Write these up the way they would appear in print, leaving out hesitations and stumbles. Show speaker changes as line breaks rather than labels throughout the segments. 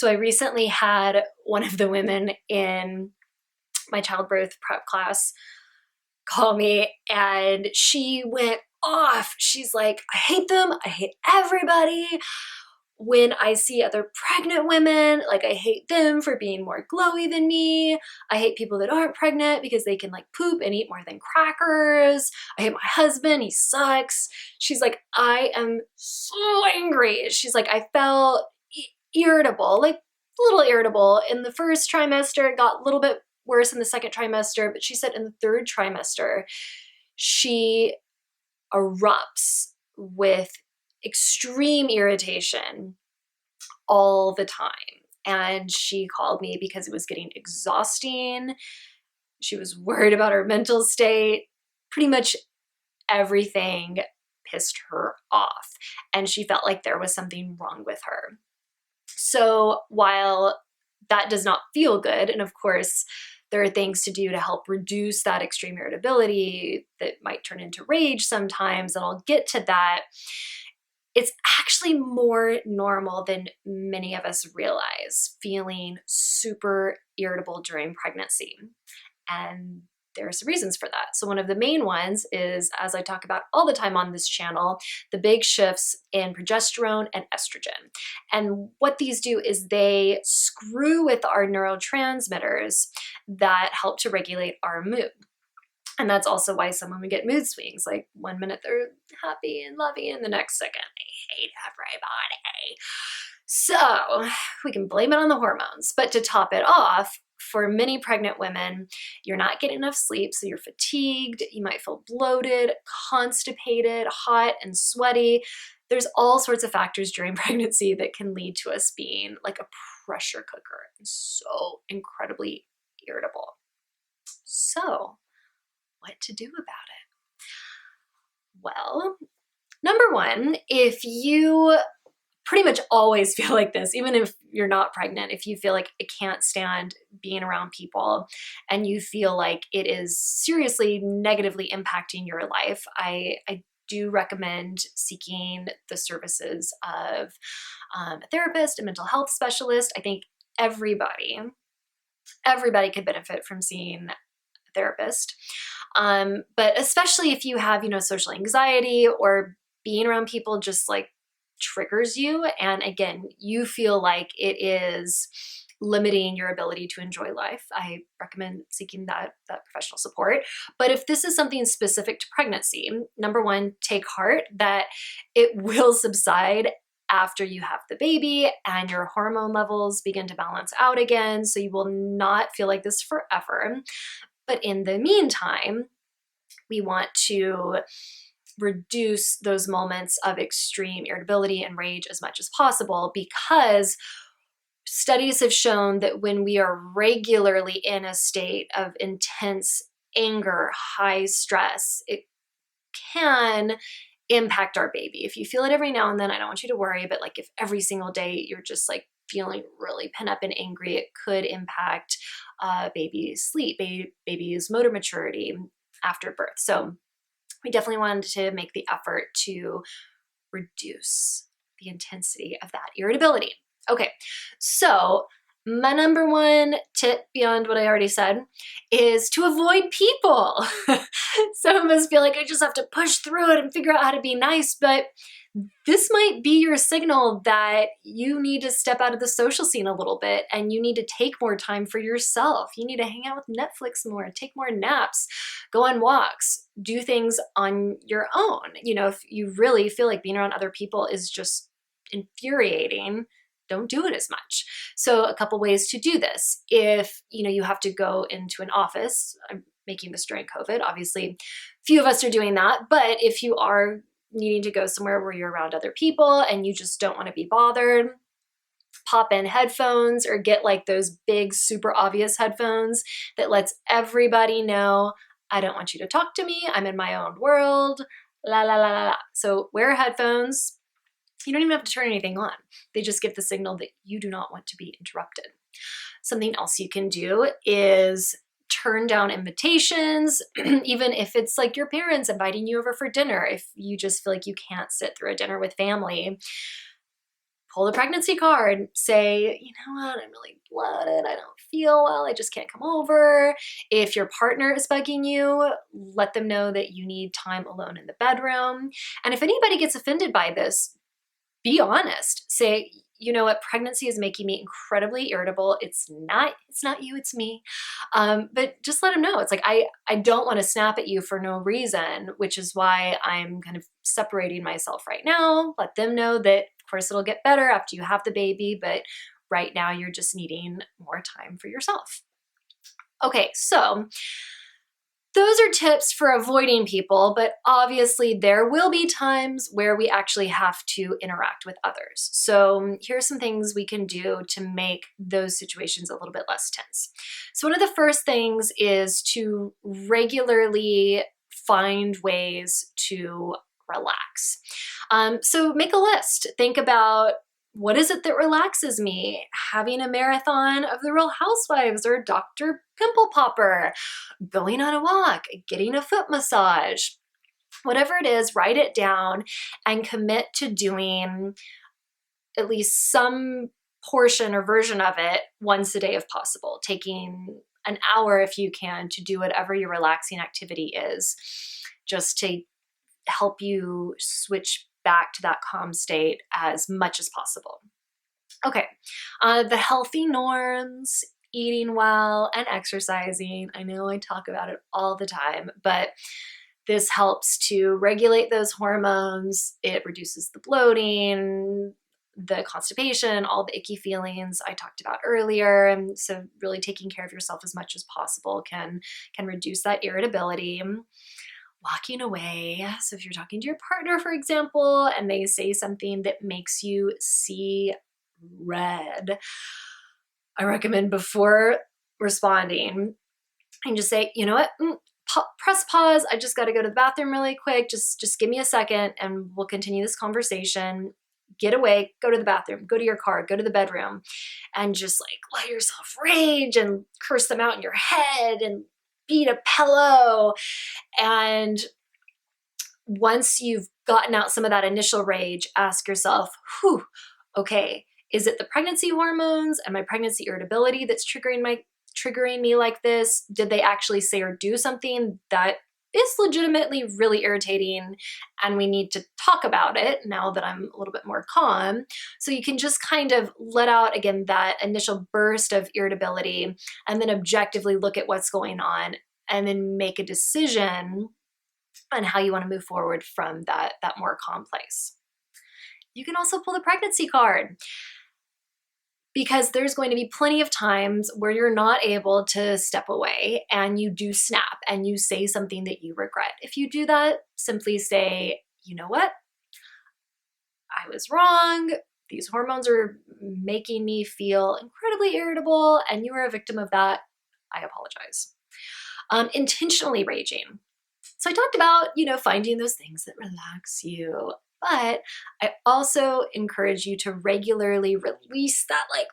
So I recently had one of the women in my childbirth prep class call me and she went off. She's like, I hate them. I hate everybody. When I see other pregnant women, like I hate them for being more glowy than me. I hate people that aren't pregnant because they can like poop and eat more than crackers. I hate my husband. He sucks. She's like, I am so angry. She's like, I felt irritable, like a little irritable in the first trimester. It got a little bit worse in the second trimester, but she said in the third trimester, she erupts with extreme irritation all the time. And she called me because it was getting exhausting. She was worried about her mental state. Pretty much everything pissed her off. And she felt like there was something wrong with her. So while that does not feel good, and of course, there are things to do to help reduce that extreme irritability that might turn into rage sometimes, and I'll get to that. It's actually more normal than many of us realize, feeling super irritable during pregnancy. And there's reasons for that. So one of the main ones is, as I talk about all the time on this channel, the big shifts in progesterone and estrogen. And what these do is they screw with our neurotransmitters that help to regulate our mood. And that's also why some women get mood swings. Like one minute they're happy and lovey, and the next second they hate everybody. So we can blame it on the hormones. But to top it off, for many pregnant women, you're not getting enough sleep, so you're fatigued, you might feel bloated, constipated, hot and sweaty. There's all sorts of factors during pregnancy that can lead to us being like a pressure cooker and so incredibly irritable. So what to do about it? Well, number one, if you pretty much always feel like this, even if you're not pregnant, if you feel like I can't stand being around people and you feel like it is seriously negatively impacting your life, I do recommend seeking the services of a therapist, a mental health specialist. I think everybody could benefit from seeing a therapist. But especially if you have, social anxiety or being around people just like triggers you. And again, you feel like it is limiting your ability to enjoy life, I recommend seeking that professional support. But if this is something specific to pregnancy, number one, take heart that it will subside after you have the baby and your hormone levels begin to balance out again. So you will not feel like this forever. But in the meantime, we want to reduce those moments of extreme irritability and rage as much as possible, because studies have shown that when we are regularly in a state of intense anger, high stress, it can impact our baby. If you feel it every now and then, I don't want you to worry, but like if every single day you're just like feeling really pent up and angry, it could impact baby's sleep, baby's motor maturity after birth. So we definitely wanted to make the effort to reduce the intensity of that irritability. Okay, so my number one tip beyond what I already said is to avoid people. Some of us feel like I just have to push through it and figure out how to be nice, but this might be your signal that you need to step out of the social scene a little bit and you need to take more time for yourself. You need to hang out with Netflix more, take more naps, go on walks, do things on your own. If you really feel like being around other people is just infuriating, don't do it as much. So a couple ways to do this. If you have to go into an office, I'm making this during COVID, obviously few of us are doing that, but if you are needing to go somewhere where you're around other people and you just don't want to be bothered, pop in headphones or get like those big, super obvious headphones that lets everybody know, I don't want you to talk to me. I'm in my own world, la, la, la, la, la. So wear headphones. You don't even have to turn anything on. They just give the signal that you do not want to be interrupted. Something else you can do is turn down invitations, even if it's like your parents inviting you over for dinner. If you just feel like you can't sit through a dinner with family, pull the pregnancy card, say, you know what, I'm really bloated, I don't feel well, I just can't come over. If your partner is bugging you, let them know that you need time alone in the bedroom. And if anybody gets offended by this, be honest. Say, you know what, pregnancy is making me incredibly irritable. It's not you, it's me. But just let them know. It's like, I don't want to snap at you for no reason, which is why I'm kind of separating myself right now. Let them know that, of course, it'll get better after you have the baby, but right now you're just needing more time for yourself. Okay, so those are tips for avoiding people, but obviously there will be times where we actually have to interact with others. So here's some things we can do to make those situations a little bit less tense. So one of the first things is to regularly find ways to relax. So make a list. Think about, what is it that relaxes me? Having a marathon of The Real Housewives or Dr. Pimple Popper, going on a walk, getting a foot massage, whatever it is, write it down and commit to doing at least some portion or version of it once a day if possible, taking an hour if you can to do whatever your relaxing activity is, just to help you switch back to that calm state as much as possible. Okay, the healthy norms, eating well and exercising. I know I talk about it all the time, but this helps to regulate those hormones. It reduces the bloating, the constipation, all the icky feelings I talked about earlier. And so really taking care of yourself as much as possible can reduce that irritability. Walking away. So if you're talking to your partner, for example, and they say something that makes you see red, I recommend before responding and just say, you know what, press pause. I just got to go to the bathroom really quick. Just give me a second and we'll continue this conversation. Get away, go to the bathroom, go to your car, go to the bedroom, and just like let yourself rage and curse them out in your head and beat a pillow. And once you've gotten out some of that initial rage, ask yourself, whew, okay, is it the pregnancy hormones and my pregnancy irritability that's triggering me like this? Did they actually say or do something that is legitimately really irritating and we need to talk about it now that I'm a little bit more calm? So you can just kind of let out, again, that initial burst of irritability and then objectively look at what's going on and then make a decision on how you want to move forward from that more calm place. You can also pull the pregnancy card, because there's going to be plenty of times where you're not able to step away and you do snap and you say something that you regret. If you do that, simply say, you know what? I was wrong. These hormones are making me feel incredibly irritable and you are a victim of that. I apologize. Intentionally raging. So I talked about, finding those things that relax you, but I also encourage you to regularly release that like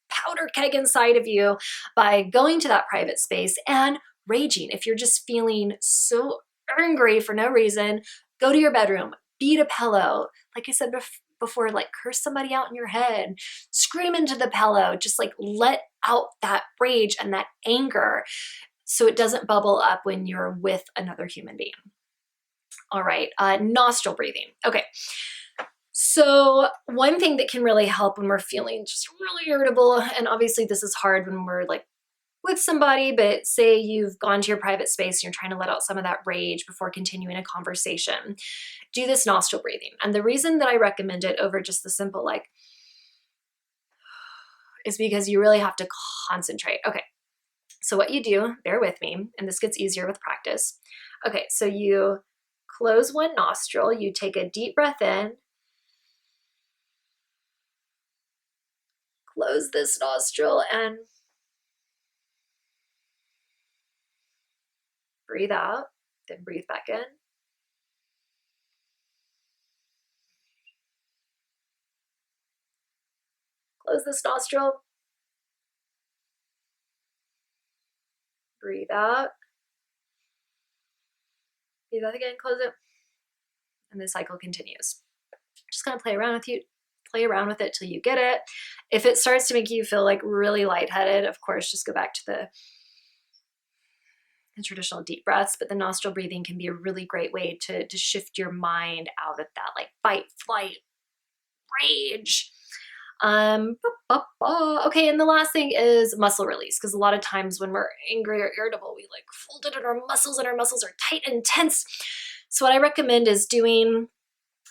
powder keg inside of you by going to that private space and raging. If you're just feeling so angry for no reason, go to your bedroom, beat a pillow. Like I said before, like curse somebody out in your head, scream into the pillow, just like let out that rage and that anger, so it doesn't bubble up when you're with another human being. All right, nostril breathing. Okay, so one thing that can really help when we're feeling just really irritable, and obviously this is hard when we're like with somebody, but say you've gone to your private space and you're trying to let out some of that rage before continuing a conversation, do this nostril breathing. And the reason that I recommend it over just the simple like is because you really have to concentrate. Okay. So what you do, bear with me, and this gets easier with practice. Okay, so you close one nostril, you take a deep breath in, close this nostril, and breathe out, then breathe back in. Close this nostril, breathe out, breathe out again, close it, and the cycle continues. Just gonna play around with you play around with it till you get it. If it starts to make you feel like really lightheaded, of course, just go back to the traditional deep breaths, but the nostril breathing can be a really great way to shift your mind out of that like fight, flight, rage. Okay, and the last thing is muscle release, because a lot of times when we're angry or irritable, we like fold it in our muscles and our muscles are tight and tense. So what I recommend is doing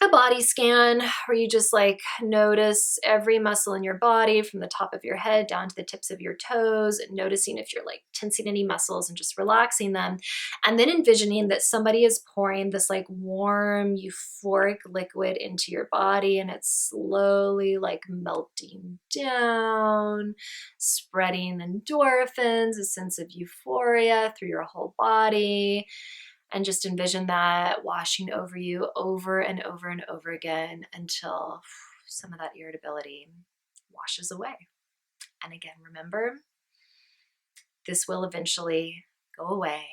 a body scan where you just like notice every muscle in your body from the top of your head down to the tips of your toes, and noticing if you're like tensing any muscles and just relaxing them. And then envisioning that somebody is pouring this like warm, euphoric liquid into your body, and it's slowly like melting down, spreading endorphins, a sense of euphoria through your whole body. And just envision that washing over you over and over and over again until some of that irritability washes away. And again, remember, this will eventually go away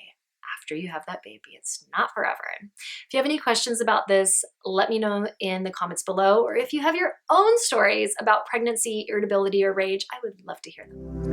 after you have that baby. It's not forever. If you have any questions about this, let me know in the comments below. Or if you have your own stories about pregnancy, irritability, or rage, I would love to hear them.